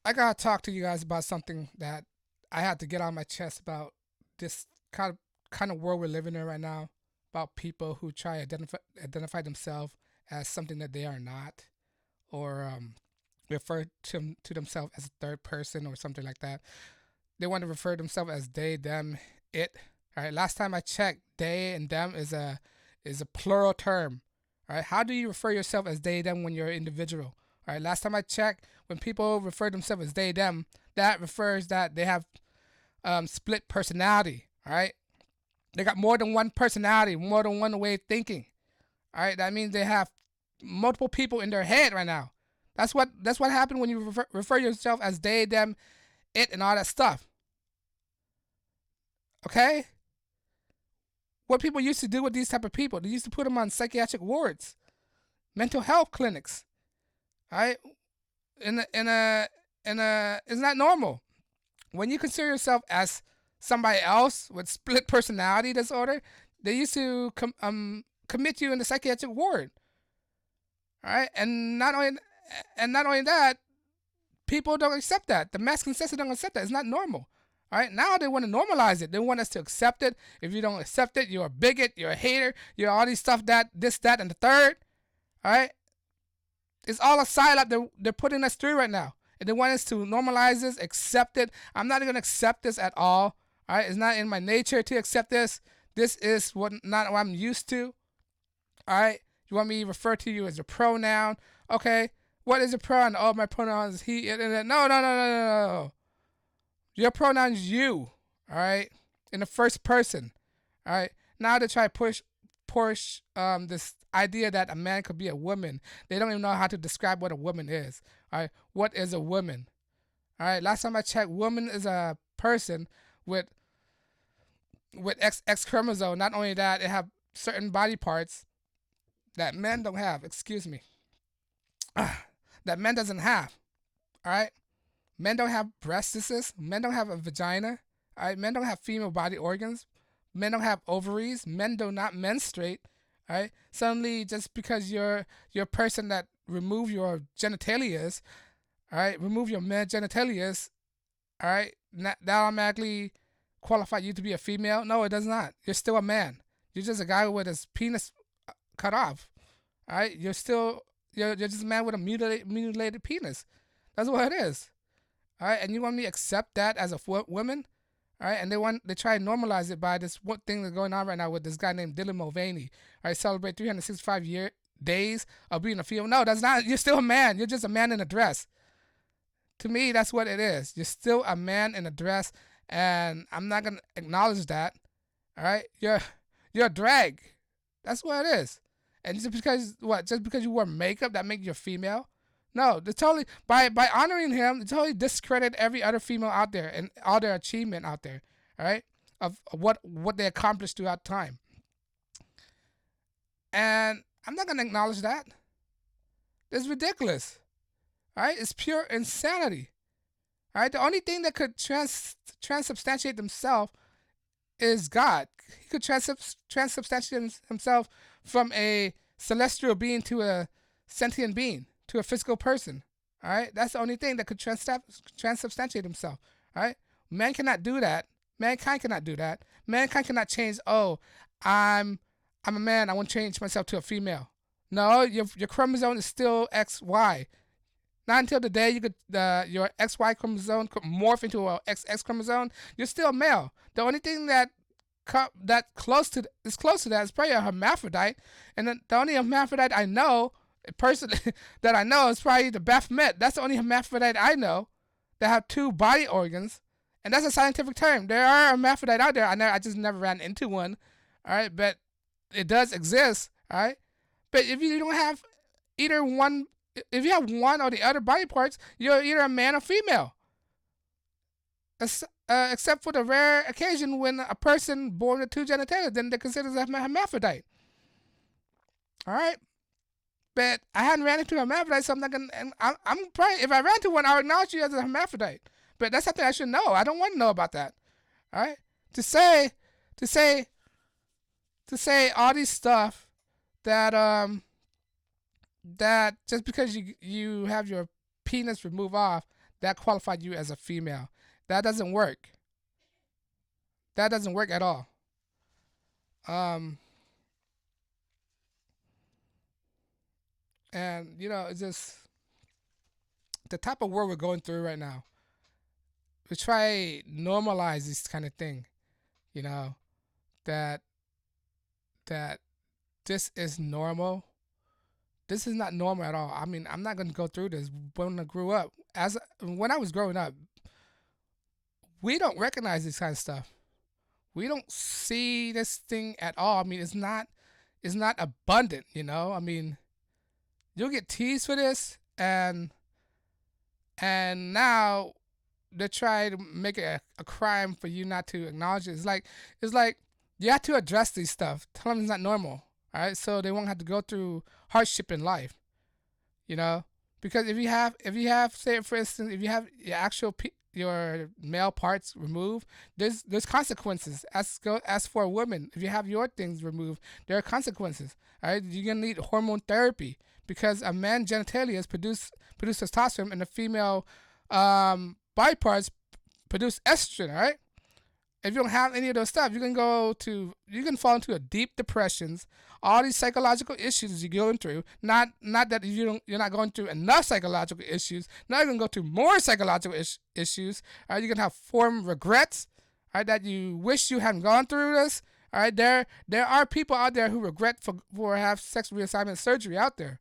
I gotta talk to you guys about something that I had to get on my chest about this kind of world we're living in right now. About people who try to identify themselves as something that they are not, or refer to themselves as a third person or something like that. They want to refer to themselves as they, them, it. All right. Last time I checked, they and them is a plural term. All right. How do you refer yourself as they, them when you're an individual? All right. Last time I checked, when people refer to themselves as they, them, that refers that they have split personality. All right. They got more than one personality, more than one way of thinking. All right. That means they have multiple people in their head right now. That's what happened when you refer yourself as they, them, it, and all that stuff. Okay. What people used to do with these type of people, they used to put them on psychiatric wards, mental health clinics. All right. In a it's not normal. When you consider yourself as somebody else with split personality disorder, they used to commit you in the psychiatric ward. All right, and not only that, people don't accept that. The mass consensus don't accept that. It's not normal. All right, now they want to normalize it. They want us to accept it. If you don't accept it, you're a bigot. You're a hater. You're all these stuff that this, that, and the third. All right, it's all a side up they're putting us through right now, and they want us to normalize this, accept it. I'm not gonna accept this at all. All right, it's not in my nature to accept this. This is not what I'm used to. All right, you want me to refer to you as a pronoun? Okay, what is a pronoun? Oh, my pronoun is he. No, no, no, no, no, no. Your pronoun is you. All right, in the first person. All right, now they try to push this idea that a man could be a woman. They don't even know how to describe what a woman is. All right, what is a woman? All right, last time I checked, woman is a person with X chromosome. Not only that, it have certain body parts that men don't have. Excuse me. That men doesn't have. All right, men don't have breasts. Men don't have a vagina. All right, men don't have female body organs. Men don't have ovaries. Men do not menstruate. All right. Suddenly, just because you're a person that remove your genitalia, all right, remove your male genitalia, all right, that automatically qualify you to be a female. No, it does not. You're still a man. You're just a guy with his penis cut off. All right. You're just a man with a mutilated penis. That's what it is. All right. And you want me to accept that as a woman? All right, and they try to normalize it by this one thing that's going on right now with this guy named Dylan Mulvaney. All right, celebrate 365 days of being a female. No, that's not. You're still a man. You're just a man in a dress. To me, that's what it is. You're still a man in a dress, and I'm not gonna acknowledge that. All right, you're a drag. That's what it is. And just because what? Just because you wear makeup that makes you a female? No, they totally by honoring him, they totally discredit every other female out there and all their achievement out there. All right, of what they accomplished throughout time. And I'm not gonna acknowledge that. It's ridiculous. All right, it's pure insanity. All right, the only thing that could transubstantiate himself is God. He could transubstantiate himself from a celestial being to a sentient being, to a physical person. All right, that's the only thing that could transubstantiate himself. All right, man cannot do that. Mankind cannot do that. Mankind cannot change. Oh, I'm I'm a man. I want to change myself to a female. No, your chromosome is still XY. Not until the day you could your XY chromosome could morph into a XX chromosome, you're still male. The only thing that close to that is probably a hermaphrodite, and the only hermaphrodite I know personally that I know is probably the Baphomet. That's the only hermaphrodite I know that have two body organs, and that's a scientific term. There are hermaphrodite out there. I just never ran into one. All right, but it does exist. All right, but if you don't have either one, if you have one or the other body parts, you're either a man or female. Except for the rare occasion when a person born with two genitalia, then they're considered a hermaphrodite. All right, but I hadn't ran into a hermaphrodite, so I'm not gonna. And I'm probably if I ran into one, I would acknowledge you as a hermaphrodite. But that's something I should know. I don't want to know about that. All right, to say, to say, to say all these stuff that that just because you have your penis removed off that qualified you as a female. That doesn't work. That doesn't work at all. Um, and it's just the type of world we're going through right now. We try normalize this kind of thing. You know that that this is normal. This is not normal at all. I mean, I'm not gonna go through this. When I grew up, as when I was growing up, we don't recognize this kind of stuff. We don't see this thing at all. I mean, it's not abundant. I mean, you'll get teased for this, and now they try to make it a crime for you not to acknowledge it. It's like you have to address these stuff. Tell them it's not normal. All right, so they won't have to go through hardship in life. You know, because if you have say for instance if you have your your male parts removed, there's consequences. As for a woman, if you have your things removed, there are consequences. All right, you're gonna need hormone therapy because a man genitalia is produce testosterone and the female body parts produce estrogen. All right, if you don't have any of those stuff, you can fall into a deep depressions, all these psychological issues you're going through. Not that you're not going through enough psychological issues. Now you're gonna go through more psychological issues. All right, you're gonna have form regrets. All right, that you wish you hadn't gone through this. All right, there are people out there who regret for have sex reassignment surgery out there.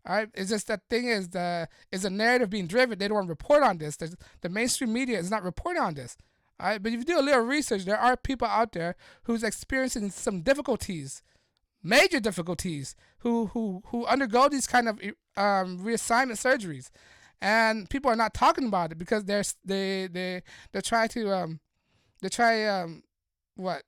All right, it's just that thing is a narrative being driven. They don't want to report on this. The mainstream media is not reporting on this. All right, but if you do a little research, there are people out there who's experiencing some difficulties, major difficulties, who undergo these kind of reassignment surgeries, and people are not talking about it because they try to they try what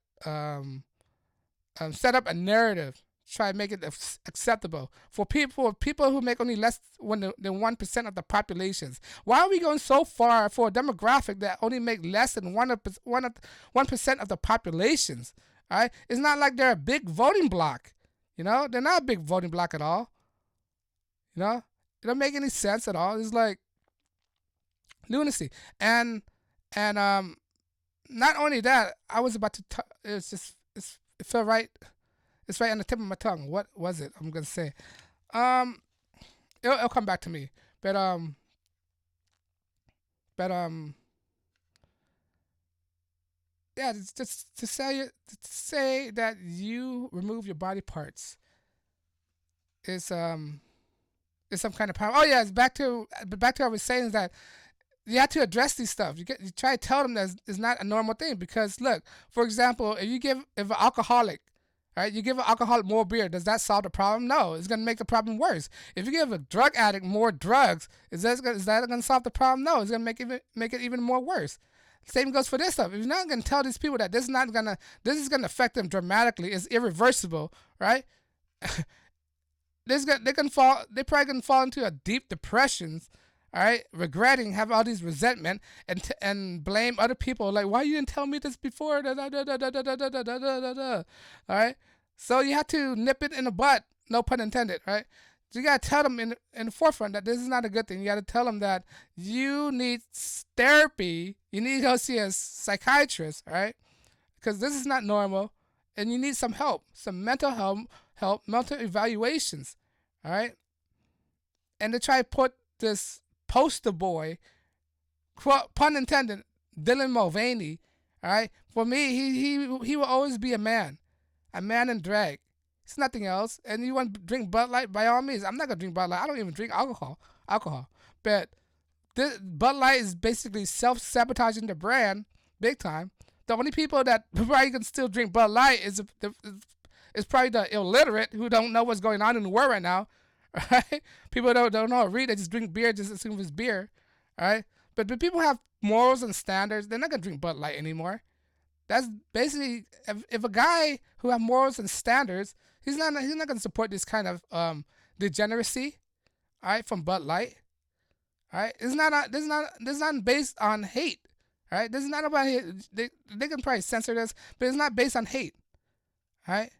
set up a narrative, try to make it acceptable for people who make only less than 1% of the populations. Why are we going so far for a demographic that only make less than 1% of the populations? All right, it's not like they're a big voting block. They're not a big voting block at all. It don't make any sense at all. It's like lunacy. And not only that, I was about to. It felt right. It's right on the tip of my tongue. What was it? I'm gonna say. Um, it'll come back to me. But yeah, it's just to say that you remove your body parts is is some kind of power. Oh yeah, it's back to what I was saying is that you have to address these stuff. You try to tell them that it's not a normal thing because look, for example, if an alcoholic, right, you give an alcoholic more beer, does that solve the problem? No, it's gonna make the problem worse. If you give a drug addict more drugs, is that gonna solve the problem? No, it's gonna make it even more worse. Same goes for this stuff. If you're not gonna tell these people that this is gonna affect them dramatically, it's irreversible, right? They probably can fall into a deep depressions, all right, regretting, have all these resentment, and blame other people like, why you didn't tell me this before? Da, da, da, da, da, da, da, da, da, da, da. All right, so you have to nip it in the butt, no pun intended, right? So you gotta tell them in the forefront that this is not a good thing. You gotta tell them that you need therapy. You need to go see a psychiatrist, all right? Because this is not normal, and you need some help, some mental help, mental evaluations, all right? And to try to put this poster boy, pun intended, Dylan Mulvaney, all right? For me, he will always be a man in drag. It's nothing else. And you want to drink Bud Light, by all means. I'm not gonna drink Bud Light. I don't even drink alcohol. But this Bud Light is basically self-sabotaging the brand big time. The only people that probably can still drink Bud Light is probably the illiterate who don't know what's going on in the world right now. Right? People don't know how to read. They just drink beer, just assume it's beer. All right? But people have morals and standards. They're not gonna drink Bud Light anymore. That's basically if a guy who have morals and standards, he's not gonna support this kind of degeneracy, all right, from Bud Light. All right, this is not based on hate. All right, this is not about hate. They can probably censor this, but it's not based on hate. All right,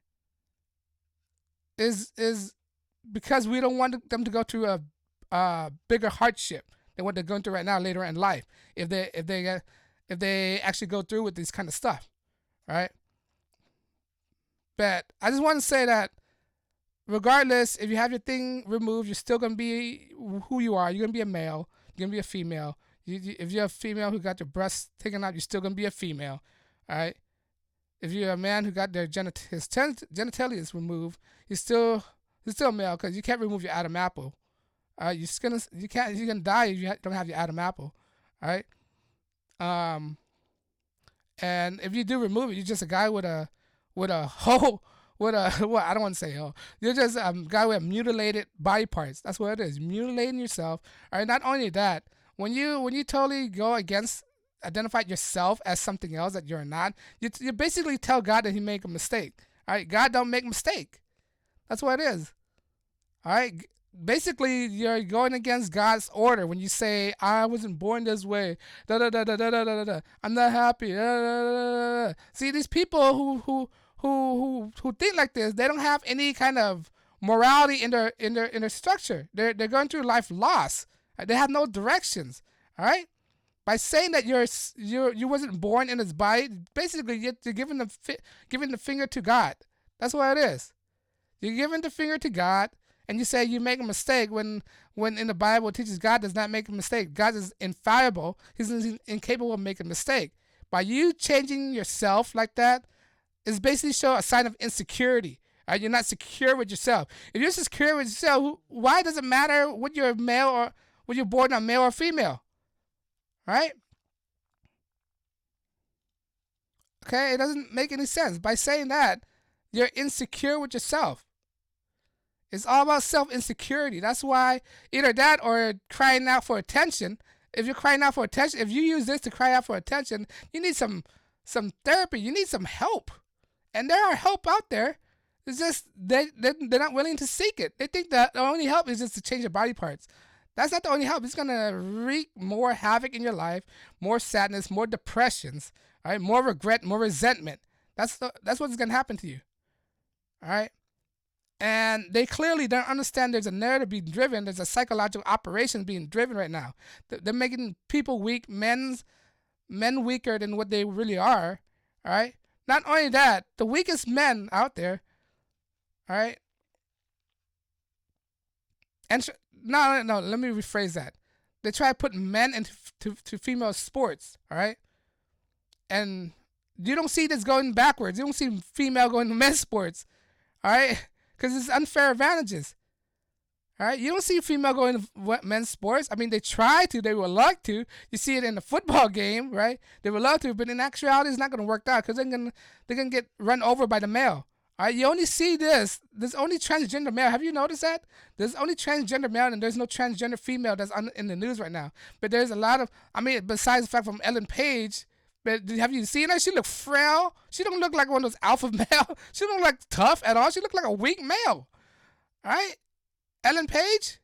is because we don't want them to go through a bigger hardship. than what they're going through right now later in life. If they actually go through with this kind of stuff, right? But I just want to say that regardless, if you have your thing removed, you're still gonna be who you are. You're gonna be a male. You're gonna be a female. If you're a female who got your breasts taken out, you're still gonna be a female. All right. If you're a man who got his genitalia removed, he's still male because you can't remove your Adam apple. You're gonna die if you don't have your Adam apple. All right. Um, and if you do remove it, you're just a guy with a hole with a well, I don't want to say hole. You're just a guy with mutilated body parts. That's what it is. Mutilating yourself. All right. Not only that, when you totally go against identify yourself as something else that you're not, you basically tell God that He made a mistake. All right. God don't make mistake. That's what it is. All right. Basically, you're going against God's order when you say, "I wasn't born this way." Da da da da da da da da. I'm not happy. Da, da, da, da, da. See, these people who think like this, they don't have any kind of morality in their structure. They're going through life lost. They have no directions. All right. By saying that you wasn't born in this body, basically you're giving the finger to God. That's what it is. You're giving the finger to God, and you say you make a mistake when in the Bible it teaches God does not make a mistake. God is infallible. He's incapable of making a mistake. By you changing yourself like that, is basically show a sign of insecurity. Right? You're not secure with yourself. If you're secure with yourself, why does it matter whether you're male or whether you're born a male or female? Right? Okay, it doesn't make any sense. By saying that, you're insecure with yourself. It's all about self-insecurity. That's why either that or crying out for attention. If you're crying out for attention, if you use this to cry out for attention, you need some therapy. You need some help. And there are help out there. It's just they're not willing to seek it. They think that the only help is just to change your body parts. That's not the only help. It's going to wreak more havoc in your life, more sadness, more depressions, all right, more regret, more resentment. That's what's going to happen to you. All right? And they clearly don't understand there's a narrative being driven. There's a psychological operation being driven right now. They're making people weak, men weaker than what they really are. All right? Not only that, the weakest men out there, all right? And no, let me rephrase that. They try to put men into female sports, all right? And you don't see this going backwards. You don't see female going to men's sports, all right? Because it's unfair advantages. All right, you don't see female going to men's sports. I mean, they try to, they would like to. You see it in the football game, right? They would love to, but in actuality, it's not going to work out because they're gonna get run over by the male. All right, you only see this. There's only transgender male. Have you noticed that? There's only transgender male, and there's no transgender female that's in the news right now. But there's a lot of, I mean, besides the fact from Ellen Page. But have you seen her? She look frail. She don't look like one of those alpha male. She don't look like tough at all. She look like a weak male. All right, Ellen Page,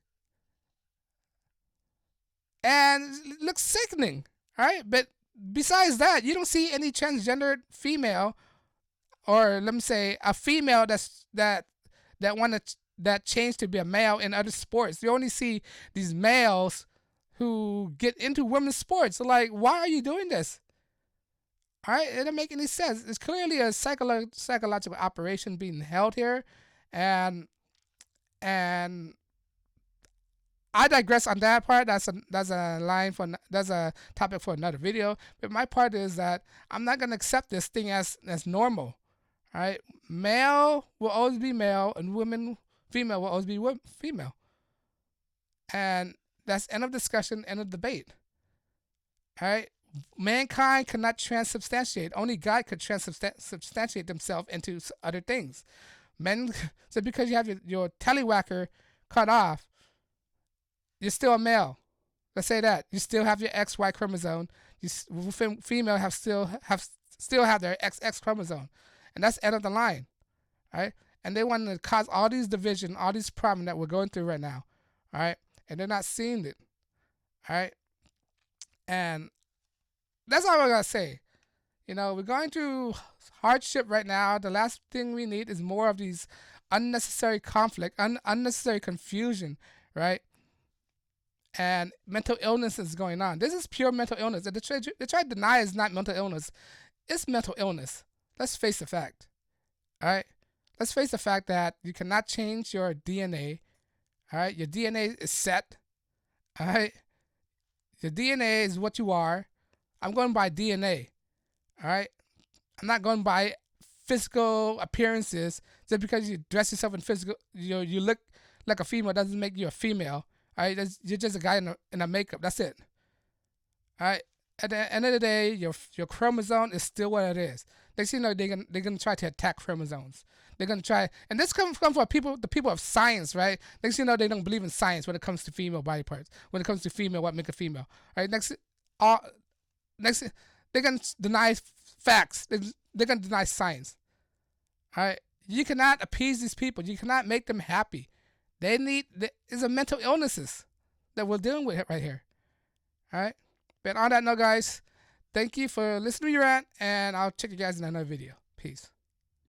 and it looks sickening. All right, but besides that, you don't see any transgender female, or let me say a female that changed to be a male in other sports. You only see these males who get into women's sports. So like, why are you doing this? All right, it doesn't make any sense. It's clearly a psychological operation being held here, and I digress on that part. That's a topic for another video. But my part is that I'm not gonna accept this thing as normal. All right, male will always be male, and female will always be female, and that's end of discussion, end of debate. All right. Mankind cannot transubstantiate. Only God could transubstantiate themselves into other things. Men, so because you have your tallywhacker cut off, you're still a male. Let's say that you still have your XY chromosome. Female still have their XX chromosome, and that's end of the line, right? And they want to cause all these division, all these problems that we're going through right now, all right? And they're not seeing it, all right? And that's all I gotta say. We're going through hardship right now. The last thing we need is more of these unnecessary conflict, unnecessary confusion, right? and mental illness is going on. This is pure mental illness. They try to deny it's not mental illness. It's mental illness. Let's face the fact. All right. Let's face the fact that you cannot change your DNA. All right. Your DNA is set. All right. Your DNA is what you are. I'm going by DNA. All right. I'm not going by physical appearances. Just because you dress yourself in physical, you look like a female doesn't make you a female. All right. You're just a guy in a makeup. That's it. All right. At the end of the day, your chromosome is still what it is. Next thing you know, they're gonna try to attack chromosomes. They're gonna try, and this comes from the people of science, right? Next thing you know, they don't believe in science when it comes to female body parts. When it comes to female, what make a female? All right. All next, they're gonna deny facts. They're gonna deny science. All right. You cannot appease these people. You cannot make them happy. It's a mental illnesses that we're dealing with right here. All right. But on that note, guys, thank you for listening to your rant, and I'll check you guys in another video. Peace.